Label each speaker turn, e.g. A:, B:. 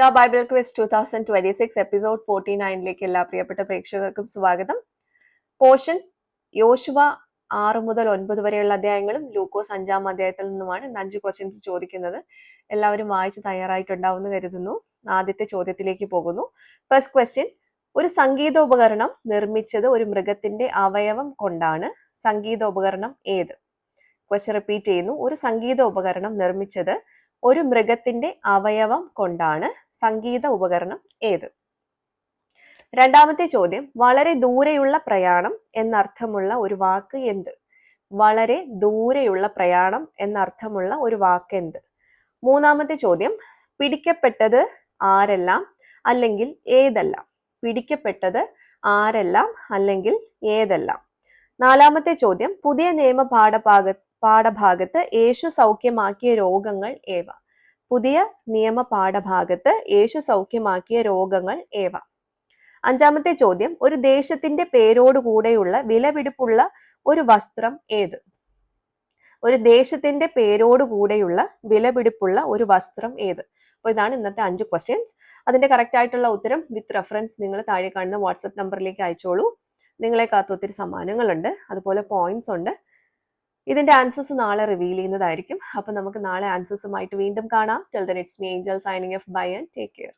A: Mega Bible quiz 2026 episode 49ലേക്ക് എല്ലാ പ്രിയപ്പെട്ട പ്രേക്ഷകർക്കും സ്വാഗതം. പോർഷൻ യോശുവ 6 മുതൽ 9 വരെയുള്ള അധ്യായങ്ങളും ലൂക്കോസ് 5-ാം അധ്യായത്തിൽ നിന്നുമാണ് ഇന്ന് 5 ക്വസ്റ്റ്യൻസ് ചോദിക്കുന്നത്. എല്ലാവരും വായിച്ച് തയ്യാറായിട്ടുണ്ടാവുമെന്ന് കരുതുന്നു. ആദ്യത്തെ ചോദ്യത്തിലേക്ക് പോകുന്നു. ഫസ്റ്റ് ക്വസ്റ്റ്യൻ, ഒരു സംഗീതോപകരണം നിർമ്മിച്ചത് ഒരു മൃഗത്തിന്റെ അവയവം കൊണ്ടാണ്. സംഗീതോപകരണം ഏത്? ക്വസ്റ്റ്യൻ റിപ്പീറ്റ് ചെയ്യുന്നു. ഒരു സംഗീതോപകരണം നിർമ്മിച്ചത് ഒരു മൃഗത്തിന്റെ അവയവം കൊണ്ടാണ്. സംഗീത ഉപകരണം ഏത്? രണ്ടാമത്തെ ചോദ്യം, വളരെ ദൂരെയുള്ള പ്രയാണം എന്നർത്ഥമുള്ള ഒരു വാക്ക് എന്ത്? വളരെ ദൂരെയുള്ള പ്രയാണം എന്നർത്ഥമുള്ള ഒരു വാക്ക് എന്ത്? മൂന്നാമത്തെ ചോദ്യം, പിടിക്കപ്പെട്ടത് ആരെല്ലാം അല്ലെങ്കിൽ ഏതെല്ലാം? പിടിക്കപ്പെട്ടത് ആരെല്ലാം അല്ലെങ്കിൽ ഏതെല്ലാം? നാലാമത്തെ ചോദ്യം, പുതിയ നിയമ പാഠഭാഗത്ത് യേശു സൗഖ്യമാക്കിയ രോഗങ്ങൾ ഏവ? പുതിയ നിയമ പാഠഭാഗത്ത് യേശു സൗഖ്യമാക്കിയ രോഗങ്ങൾ ഏവ? അഞ്ചാമത്തെ ചോദ്യം, ഒരു ദേശത്തിന്റെ പേരോടുകൂടെയുള്ള വിലപിടിപ്പുള്ള ഒരു വസ്ത്രം ഏത്? ഒരു ദേശത്തിന്റെ പേരോടുകൂടെയുള്ള വിലപിടിപ്പുള്ള ഒരു വസ്ത്രം ഏത്? അപ്പോൾ ഇതാണ് ഇന്നത്തെ 5 ക്വസ്റ്റ്യൻസ്. അതിന്റെ കറക്റ്റ് ആയിട്ടുള്ള ഉത്തരം വിത്ത് റെഫറൻസ് നിങ്ങൾ താഴെ കാണുന്ന വാട്സപ്പ് നമ്പറിലേക്ക് അയച്ചോളൂ. നിങ്ങളെ കാത്ത് ഒത്തിരി സമ്മാനങ്ങളുണ്ട്, അതുപോലെ പോയിന്റ്സ് ഉണ്ട്. ഇതിന്റെ ആൻസേഴ്സ് നാളെ റിവീൽ ചെയ്യുന്നതായിരിക്കും. അപ്പൊ നമുക്ക് നാളെ ആൻസേഴ്സുമായിട്ട് വീണ്ടും കാണാം. Till then it's me Angel signing off. Bye and take care.